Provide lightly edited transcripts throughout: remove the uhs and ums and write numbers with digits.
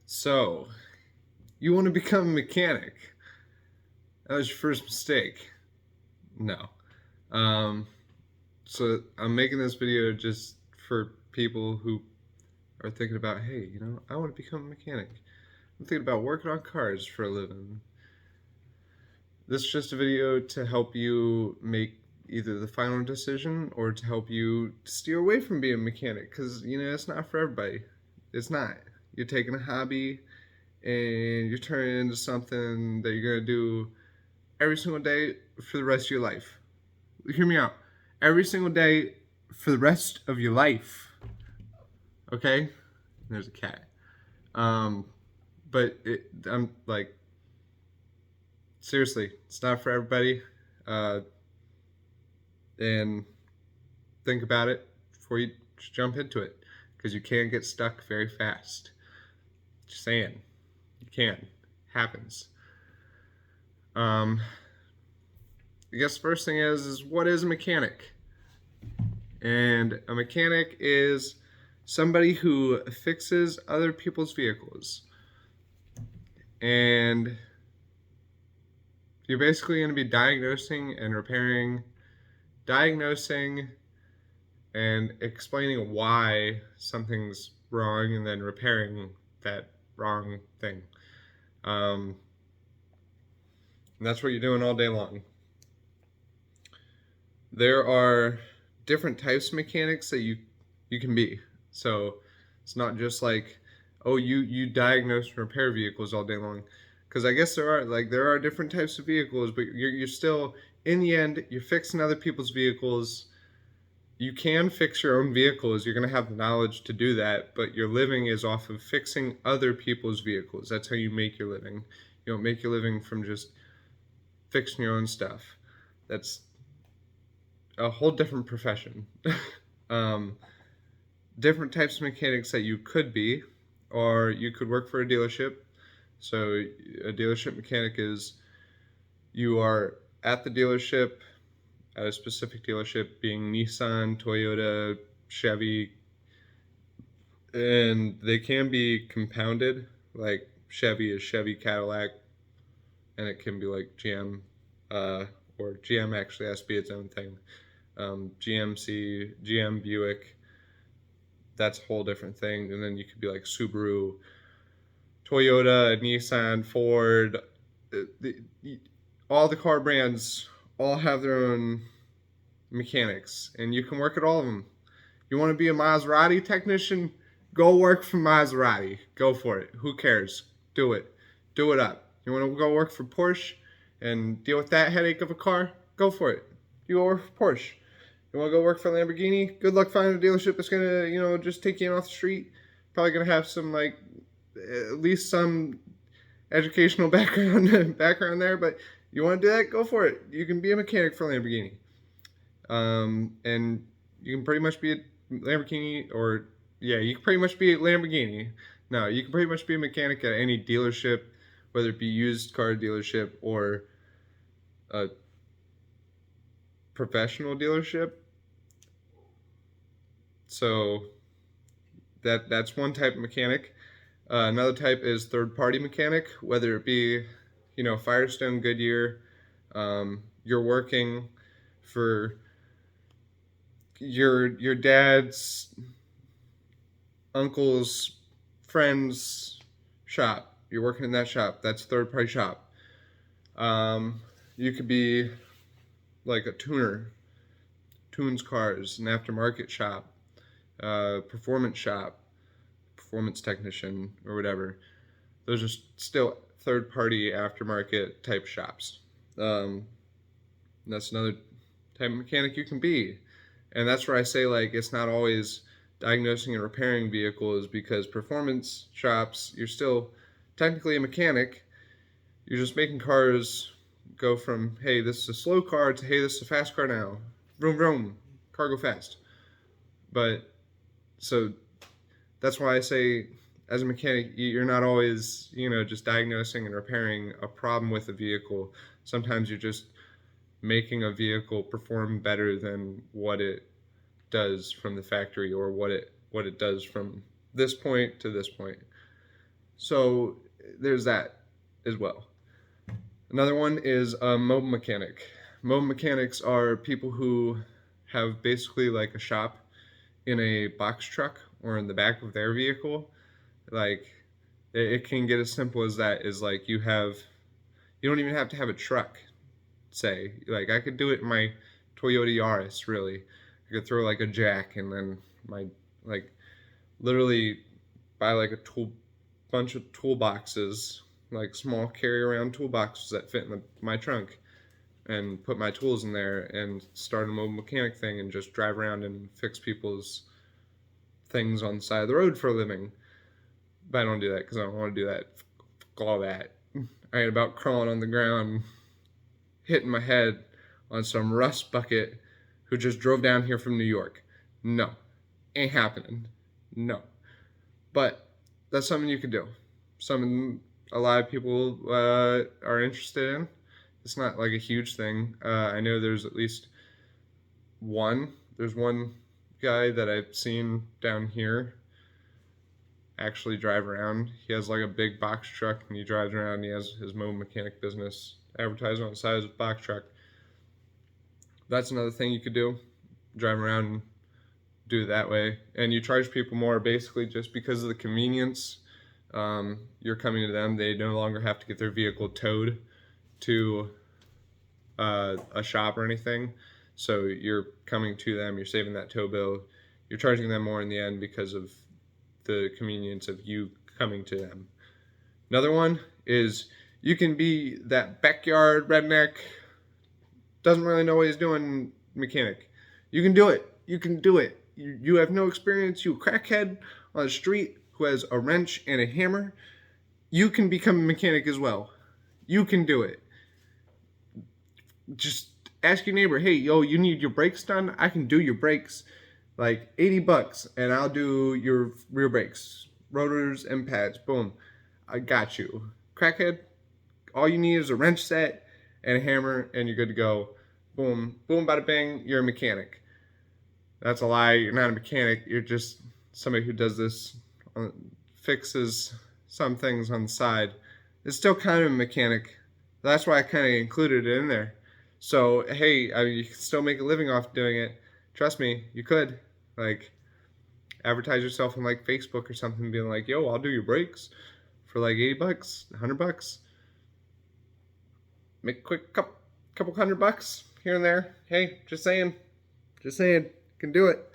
So, you want to become a mechanic? That was your first mistake. No. Um, so I'm making this video just for people who are thinking about, hey, I want to become a mechanic. I'm thinking about working on cars for a living. This is just a video to help you make either the final decision or to help you steer away from being a mechanic because, it's not for everybody. It's not. You're taking a hobby and you're turning it into something that you're going to do every single day for the rest of your life. Hear me out. Every single day for the rest of your life. Okay? There's a cat. I'm like, seriously, it's not for everybody. And think about it before you jump into it, because you can get stuck very fast. Just saying, you can. Happens. I guess the first thing is what is a mechanic? And a mechanic is somebody who fixes other people's vehicles. And you're basically going to be diagnosing and explaining why something's wrong and then repairing that wrong thing. And that's what you're doing all day long. There are different types of mechanics that you can be. So it's not just like, oh, you diagnose and repair vehicles all day long, because I guess there are different types of vehicles, but you're still, in the end, you're fixing other people's vehicles. You can fix your own vehicles. You're going to have the knowledge to do that, but your living is off of fixing other people's vehicles. That's how you make your living. You don't make your living from just fixing your own stuff. That's a whole different profession. Different types of mechanics that you could be, or you could work for a dealership. So a dealership mechanic is you are at the dealership, at a specific dealership, being Nissan, Toyota, Chevy, and they can be compounded, like Chevy is Chevy Cadillac, and it can be like GM, or GM actually has to be its own thing. GMC, GM Buick, that's a whole different thing. And then you could be like Subaru, Toyota, Nissan, Ford. All the car brands all have their own mechanics, and you can work at all of them. You want to be a Maserati technician? Go work for Maserati. Go for it. Who cares? Do it. Do it up. You want to go work for Porsche and deal with that headache of a car? Go for it. You go work for Porsche. You want to go work for Lamborghini? Good luck finding a dealership that's gonna, just take you in off the street. Probably gonna have some at least some educational background there. But you want to do that? Go for it. You can be a mechanic for Lamborghini, and you can pretty much be a Lamborghini, or yeah, you can pretty much be a Lamborghini. No, you can pretty much be a mechanic at any dealership, whether it be used car dealership or a professional dealership. So that's one type of mechanic. Another type is third-party mechanic, whether it be, Firestone, Goodyear. You're working for your dad's uncle's friend's shop. You're working in that shop. That's third-party shop. You could be like a tuner, tunes cars, an aftermarket shop, performance shop, performance technician, or whatever. Those are still third-party aftermarket type shops. That's another type of mechanic you can be. And that's where I say, it's not always diagnosing and repairing vehicles, because performance shops, you're still technically a mechanic. You're just making cars go from, hey, this is a slow car, to, hey, this is a fast car now. Vroom, vroom, car go fast. But, so, that's why I say, as a mechanic, you're not always, just diagnosing and repairing a problem with a vehicle. Sometimes you're just making a vehicle perform better than what it does from the factory, or what it does from this point to this point. So there's that as well. Another one is a mobile mechanic. Mobile mechanics are people who have basically like a shop in a box truck or in the back of their vehicle. Like it can get as simple as that, is like you don't even have to have a truck. Say like I could do it in my Toyota Yaris. Really, I could throw like a jack and then my like literally buy like a bunch of toolboxes, like small carry around toolboxes that fit in my trunk, and put my tools in there and start a mobile mechanic thing and just drive around and fix people's things on the side of the road for a living. But I don't do that because I don't want to do that. All that. I ain't about crawling on the ground, hitting my head on some rust bucket who just drove down here from New York. No, ain't happening. No. But that's something you could do. Something a lot of people are interested in. It's not like a huge thing. I know there's at least one. There's one guy that I've seen down here actually drive around. He has like a big box truck and he drives around and he has his mobile mechanic business advertised on the side of his box truck. That's another thing you could do. Drive around and do it that way. And you charge people more basically just because of the convenience. You're coming to them. They no longer have to get their vehicle towed to a shop or anything. So you're coming to them, you're saving that tow bill. You're charging them more in the end because of the convenience of you coming to them. Another one is you can be that backyard redneck, doesn't really know what he's doing mechanic. You can do it. You can do it. You have no experience. You a crackhead on the street who has a wrench and a hammer. You can become a mechanic as well. You can do it. Just ask your neighbor, hey, yo, you need your brakes done? I can do your brakes. Like $80 and I'll do your rear brakes, rotors and pads. Boom, I got you. Crackhead, all you need is a wrench set and a hammer and you're good to go. Boom, boom, bada bang, you're a mechanic. That's a lie. You're not a mechanic. You're just somebody who does this, fixes some things on the side. It's still kind of a mechanic. That's why I kind of included it in there. So hey, I mean, you can still make a living off doing it. Trust me, you could. Like, advertise yourself on like Facebook or something, being like, yo, I'll do your brakes for like $80, $100. Make a quick couple $100 here and there. Hey, just saying, can do it.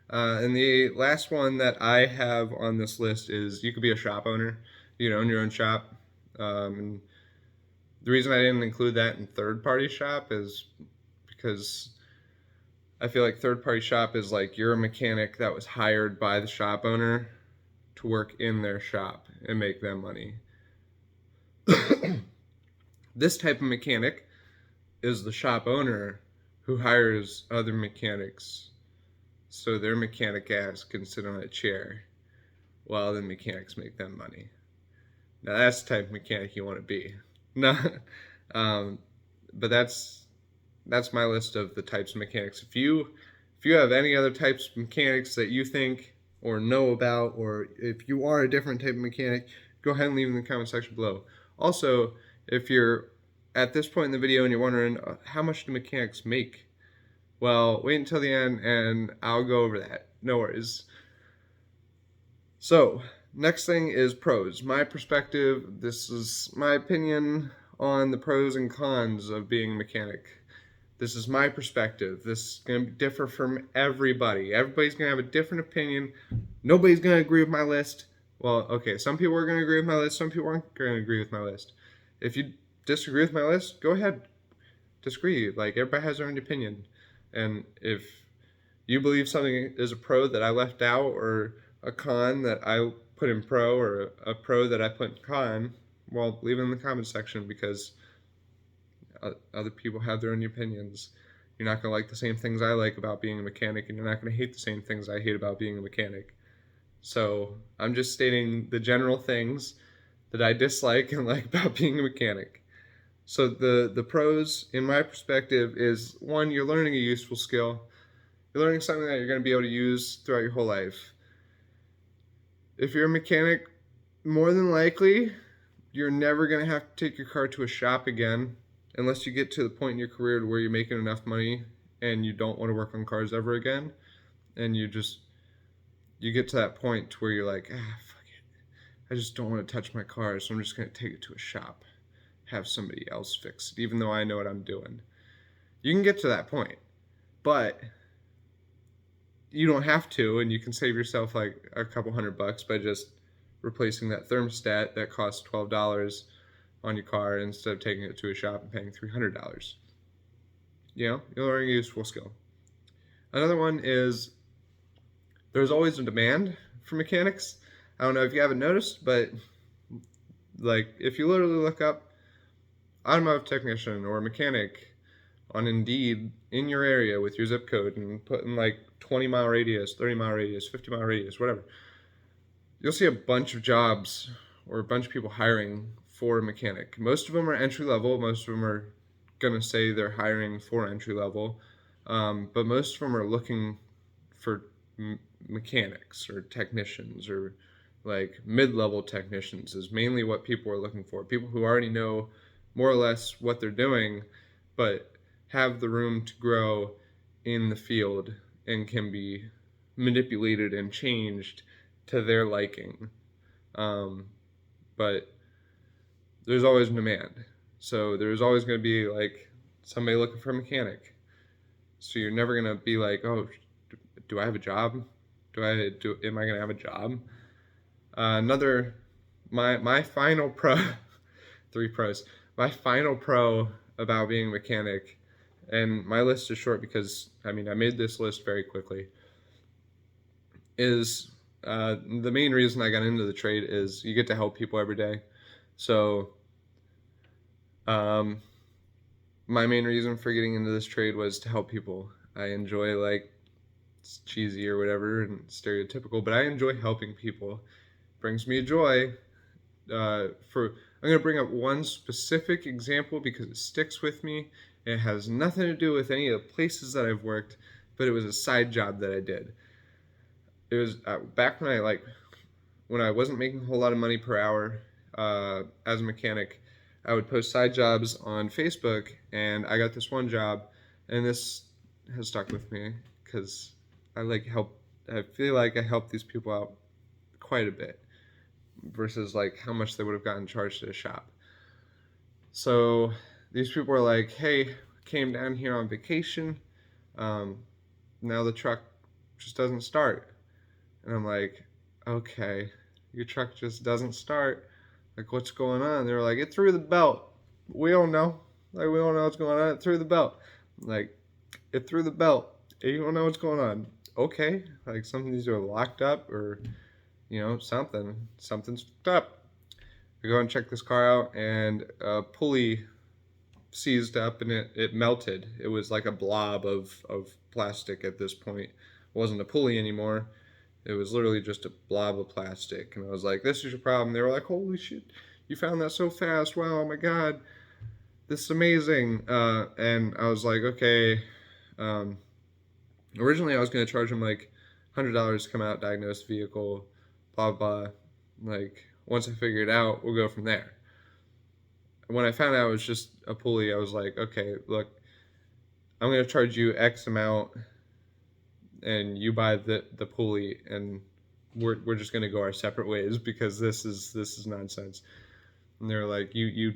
And the last one that I have on this list is you could be a shop owner. You can own your own shop. And the reason I didn't include that in third-party shop is because I feel like third-party shop is like you're a mechanic that was hired by the shop owner to work in their shop and make them money. This type of mechanic is the shop owner who hires other mechanics so their mechanic ass can sit on a chair while the mechanics make them money. Now that's the type of mechanic you want to be. No, but that's my list of the types of mechanics. If you have any other types of mechanics that you think or know about, or if you are a different type of mechanic, go ahead and leave in the comment section below. Also, if you're at this point in the video and you're wondering how much do mechanics make, well, wait until the end and I'll go over that. No worries. So, next thing is pros. My perspective, this is my opinion on the pros and cons of being a mechanic. This is my perspective. This is going to differ from everybody. Everybody's going to have a different opinion. Nobody's going to agree with my list. Well, okay, some people are going to agree with my list. Some people aren't going to agree with my list. If you disagree with my list, go ahead. Disagree. Like, everybody has their own opinion. And if you believe something is a pro that I left out, or a con that I put in pro, or a pro that I put in con, well, leave it in the comment section, because other people have their own opinions. You're not going to like the same things I like about being a mechanic, and you're not going to hate the same things I hate about being a mechanic. So I'm just stating the general things that I dislike and like about being a mechanic. So the pros, in my perspective, is one, you're learning a useful skill. You're learning something that you're going to be able to use throughout your whole life. If you're a mechanic, more than likely, you're never going to have to take your car to a shop again unless you get to the point in your career where you're making enough money and you don't want to work on cars ever again. And you get to that point where you're like, fuck it. I just don't want to touch my car, so I'm just going to take it to a shop, have somebody else fix it, even though I know what I'm doing. You can get to that point, but you don't have to, and you can save yourself like a couple $100 by just replacing that thermostat that costs $12 on your car instead of taking it to a shop and paying $300. You're learning a useful skill. Another one is there's always a demand for mechanics. I don't know if you haven't noticed, but like if you literally look up automotive technician or mechanic on Indeed in your area with your zip code and put in like 20-mile radius, 30-mile radius, 50-mile radius, whatever, you'll see a bunch of jobs or a bunch of people hiring for a mechanic. Most of them are entry level. Most of them are going to say they're hiring for entry level. But most of them are looking for mechanics or technicians, or like mid-level technicians is mainly what people are looking for. People who already know more or less what they're doing, but have the room to grow in the field and can be manipulated and changed to their liking. But there's always demand. So there's always going to be like somebody looking for a mechanic. So you're never going to be like, oh, do I have a job? Am I going to have a job? My final pro, 3 pros. My final pro about being a mechanic, and my list is short because I made this list very quickly, is the main reason I got into the trade is you get to help people every day. So my main reason for getting into this trade was to help people. I enjoy, like, it's cheesy or whatever and stereotypical, but I enjoy helping people. It brings me joy. I'm going to bring up one specific example because it sticks with me. It has nothing to do with any of the places that I've worked, but it was a side job that I did. It was back when I wasn't making a whole lot of money per hour as a mechanic. I would post side jobs on Facebook, and I got this one job, and this has stuck with me because I feel like I helped these people out quite a bit versus like how much they would have gotten charged at a shop. So these people were like, hey, came down here on vacation. Now the truck just doesn't start. And I'm like, okay, your truck just doesn't start. Like, what's going on? They were like, it threw the belt. We don't know. Like, we don't know what's going on. It threw the belt. Like, it threw the belt. You don't know what's going on. Okay. Like, something's either locked up or, something's fucked up. I go and check this car out, and a pulley seized up, and it melted. It was like a blob of plastic at this point. It wasn't a pulley anymore. It was literally just a blob of plastic. And I was like, this is your problem. They were like, holy shit, you found that so fast. Wow, oh my God, this is amazing. And I was like, okay. Originally, I was going to charge them like $100 to come out, diagnose the vehicle, blah, blah. Like, once I figure it out, we'll go from there. When I found out it was just a pulley, I was like, okay, look, I'm going to charge you X amount, and you buy the pulley, and we're just gonna go our separate ways because this is nonsense. And they're like, you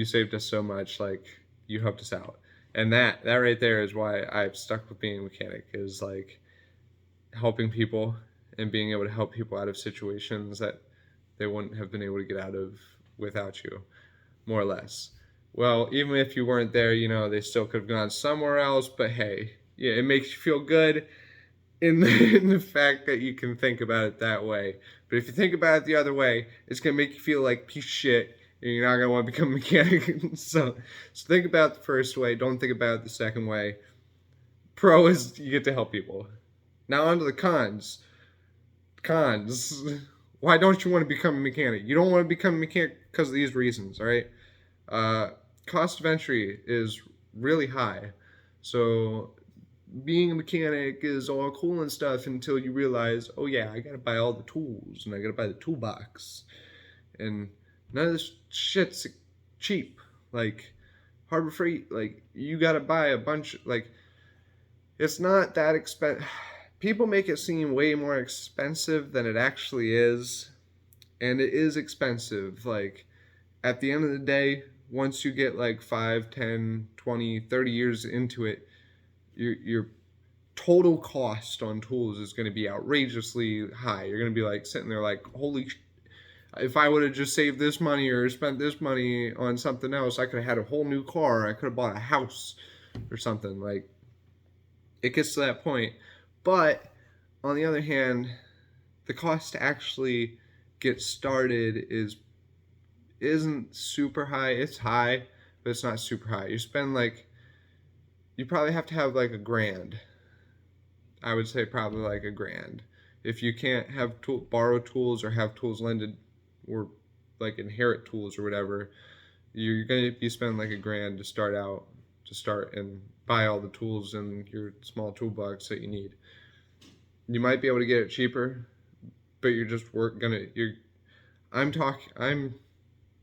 saved us so much, like, you helped us out. And that right there is why I've stuck with being a mechanic, is like helping people and being able to help people out of situations that they wouldn't have been able to get out of without you, more or less. Well, even if you weren't there, they still could have gone somewhere else, but hey, yeah, it makes you feel good in the fact that you can think about it that way. But if you think about it the other way, it's going to make you feel like piece of shit, and you're not going to want to become a mechanic. so think about it the first way. Don't think about it the second way. Pro is you get to help people. Now on to the cons. Cons. Why don't you want to become a mechanic? You don't want to become a mechanic because of these reasons, all right? Cost of entry is really high. So being a mechanic is all cool and stuff until you realize, oh yeah, I gotta buy all the tools, and I gotta buy the toolbox, and none of this shit's cheap. Like Harbor Freight, like you gotta buy a bunch. Like it's not that expensive. People make it seem way more expensive than it actually is, and it is expensive. Like at the end of the day, once you get like 5, 10, 20, 30 years into it, your total cost on tools is going to be outrageously high. You're going to be like sitting there like, holy if I would have just saved this money or spent this money on something else, I could have had a whole new car. I could have bought a house or something. Like it gets to that point. But on the other hand, the cost to actually get started isn't super high. It's high, but it's not super high. You probably have to have like $1,000. I would say probably like $1,000. If you can't have borrow tools or have tools lended or like inherit tools or whatever, you're gonna be spending like $1,000 to start and buy all the tools in your small toolbox that you need. You might be able to get it cheaper, but I'm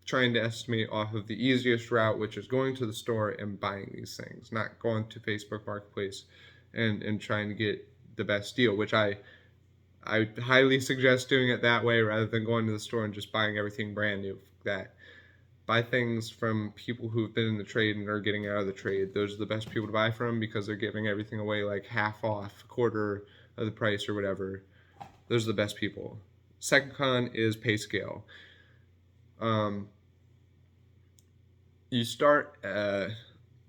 trying to estimate off of the easiest route, which is going to the store and buying these things, not going to Facebook Marketplace and trying to get the best deal, which I highly suggest doing it that way rather than going to the store and just buying everything brand new. Buy things from people who've been in the trade and are getting out of the trade. Those are the best people to buy from because they're giving everything away like half off, a quarter of the price or whatever. Those are the best people. Second con is pay scale. You start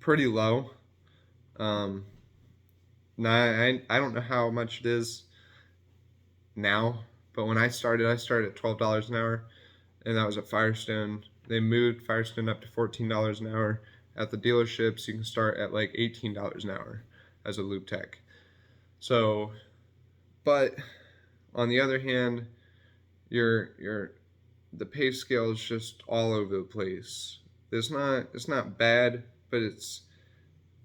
pretty low. Now I don't know how much it is now, but when I started at $12 an hour, and that was at Firestone. They moved Firestone up to $14 an hour. At the dealerships, you can start at like $18 an hour as a lube tech. So, but on the other hand, the pay scale is just all over the place. It's not bad, but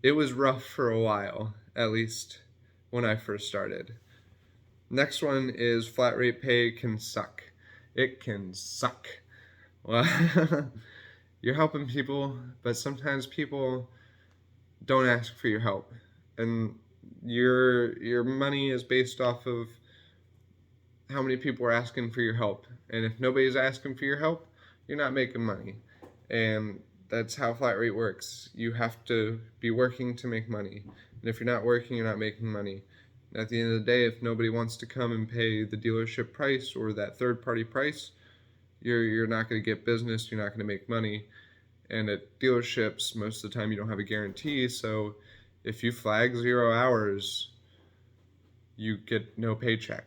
it was rough for a while, at least when I first started. Next one is flat rate pay can suck. It can suck. Well, you're helping people, but sometimes people don't ask for your help, and your money is based off of how many people are asking for your help. And if nobody's asking for your help, you're not making money. And that's how flat rate works. You have to be working to make money. And if you're not working, you're not making money. And at the end of the day, if nobody wants to come and pay the dealership price or that third-party price, you're not going to get business, you're not going to make money. And at dealerships, most of the time you don't have a guarantee, so if you flag 0 hours, you get no paycheck.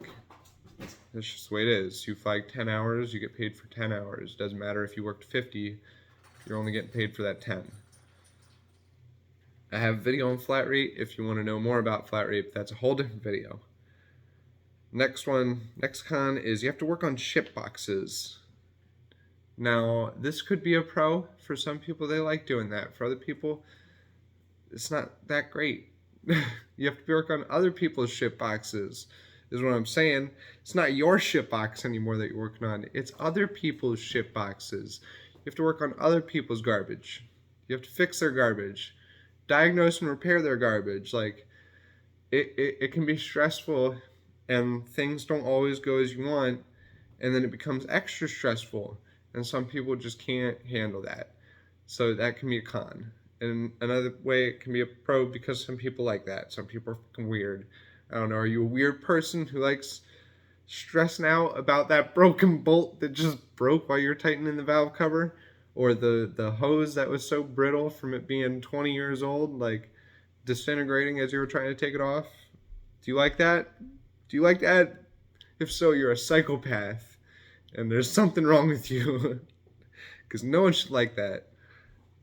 That's just the way it is. You flag 10 hours, you get paid for 10 hours. Doesn't matter if you worked 50, you're only getting paid for that 10. I have a video on flat rate if you want to know more about flat rate, but that's a whole different video. Next con is you have to work on ship boxes. Now, this could be a pro. For some people, they like doing that. For other people, it's not that great. You have to work on other people's ship boxes, is what I'm saying. It's not your ship box anymore that you're working on. It's other people's ship boxes. You have to work on other people's garbage. You have to fix their garbage. Diagnose and repair their garbage. Like, it can be stressful, and things don't always go as you want, and then it becomes extra stressful. And some people just can't handle that. So that can be a con. And another way it can be a pro because some people like that. Some people are fucking weird. I don't know, are you a weird person who likes stressing out about that broken bolt that just broke while you're tightening the valve cover? Or the hose that was so brittle from it being 20 years old, like disintegrating as you were trying to take it off? Do you like that? Do you like that? If so, you're a psychopath. And there's something wrong with you. Because no one should like that.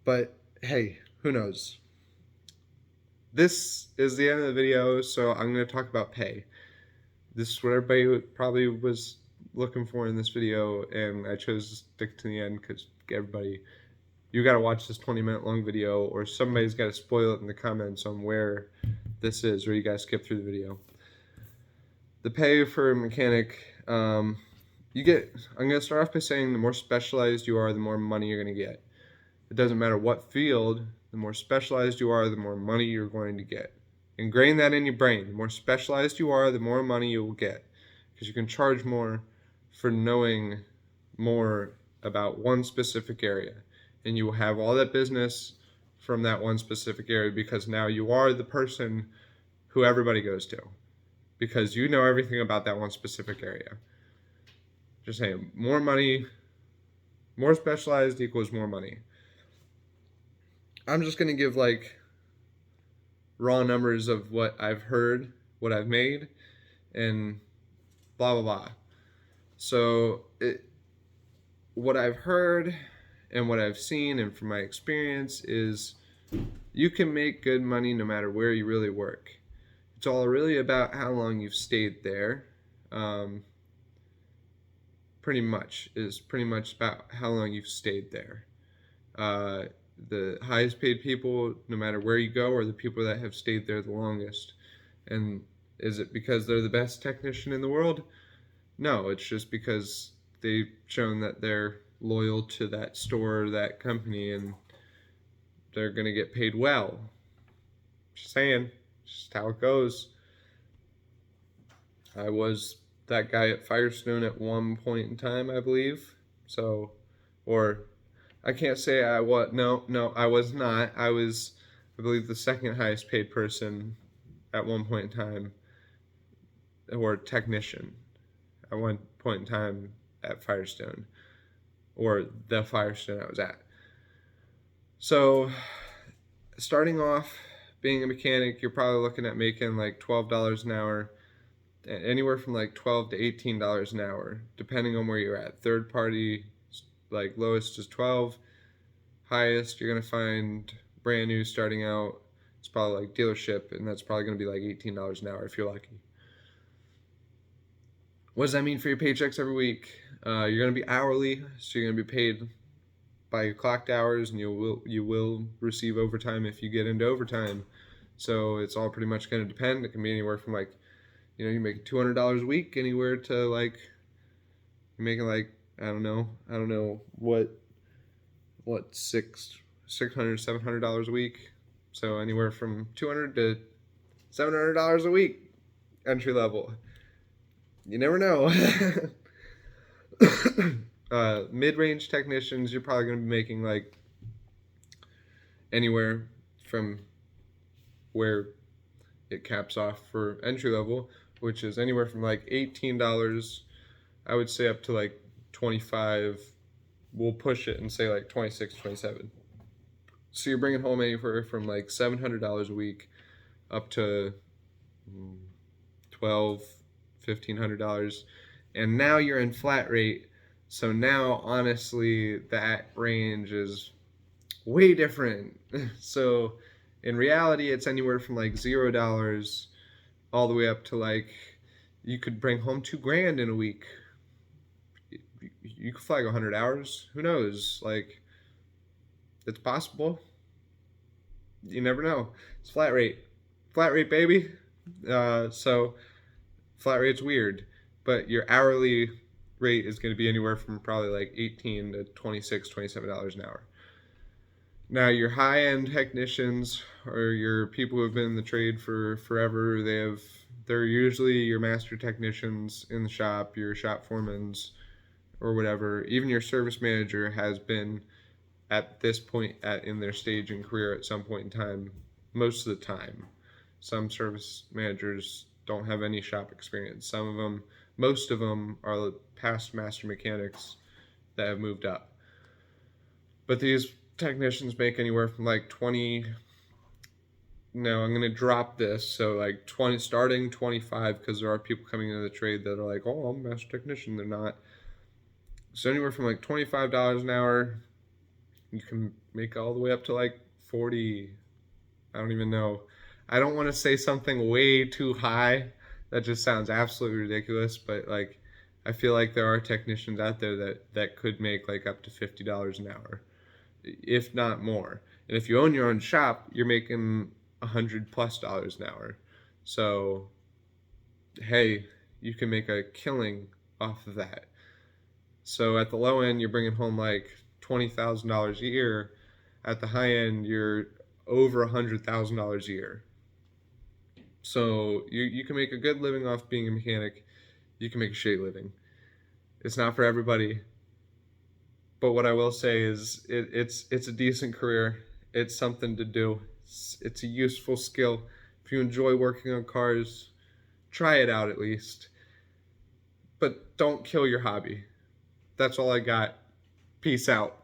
But, hey, who knows? This is the end of the video, so I'm going to talk about pay. This is what everybody probably was looking for in this video, and I chose to stick to the end because everybody, you got to watch this 20-minute long video, or somebody's got to spoil it in the comments on where this is, or you got to skip through the video. The pay for a mechanic, I'm going to start off by saying the more specialized you are, the more money you're going to get. It doesn't matter what field, the more specialized you are, the more money you're going to get. Ingrain that in your brain. The more specialized you are, the more money you will get. Because you can charge more for knowing more about one specific area. And you will have all that business from that one specific area because now you are the person who everybody goes to. Because you know everything about that one specific area. Just saying, more money, more specialized equals more money. I'm just going to give like raw numbers of what I've heard, what I've made, and blah, blah, blah. So what I've heard and what I've seen and from my experience is you can make good money no matter where you really work. It's all really about how long you've stayed there. Pretty much about how long you've stayed there. The highest paid people, no matter where you go, are the people that have stayed there the longest. And is it because they're the best technician in the world? No, it's just because they've shown that they're loyal to that store or that company and they're going to get paid well. Just saying, just how it goes. I was that guy at Firestone at one point in time, I believe. So, or I can't say I was. No, I was not. I was, I believe, the second highest paid person at one point in time, or technician at one point in time at Firestone, or the Firestone I was at. So, starting off being a mechanic, you're probably looking at making like $12 an hour, anywhere from like $12 to $18 an hour, depending on where you're at. Third party, like lowest is 12. Highest, you're gonna find brand new starting out. It's probably like dealership, and that's probably gonna be like $18 an hour if you're lucky. What does that mean for your paychecks every week? You're gonna be hourly, so you're gonna be paid by your clocked hours, and you will receive overtime if you get into overtime. So it's all pretty much gonna depend. It can be anywhere from like, you make $200 a week, anywhere to like you're making like I don't know what $600, $700 a week. So anywhere from $200 to $700 a week, entry level. You never know. Mid-range technicians, you're probably going to be making like anywhere from where it caps off for entry level, which is anywhere from like $18, I would say, up to like 25. We'll push it and say like 26, 27. So you're bringing home anywhere from like $700 a week up to $1,200, $1,500. And now you're in flat rate. So now, honestly, that range is way different. So in reality, it's anywhere from like $0 all the way up to like, you could bring home $2,000 in a week. You could flag 100 hours. Who knows? Like, it's possible. You never know. It's flat rate. Flat rate, baby. So flat rate's weird, but your hourly rate is going to be anywhere from probably like $18 to $26, $27 an hour. Now, your high-end technicians or your people who have been in the trade for forever, they're usually your master technicians in the shop, your shop foremans, or whatever. Even your service manager has been at this point in their stage in career at some point in time, most of the time. Some service managers don't have any shop experience. Most of them are past master mechanics that have moved up. But these technicians make anywhere from like 20. No, I'm gonna drop this. So like 20, starting 25, because there are people coming into the trade that are like, oh, I'm a master technician. They're not. So anywhere from like $25 an hour, you can make all the way up to like 40. I don't even know. I don't want to say something way too high. That just sounds absolutely ridiculous. But like, I feel like there are technicians out there that could make like up to $50 an hour, if not more. And if you own your own shop, you're making $100+ an hour. So, hey, you can make a killing off of that. So at the low end, you're bringing home like $20,000 a year. At the high end, you're over $100,000 a year. So you can make a good living off being a mechanic. You can make a shitty living. It's not for everybody. But what I will say is it's a decent career. It's something to do. It's a useful skill. If you enjoy working on cars, try it out at least. But don't kill your hobby. That's all I got. Peace out.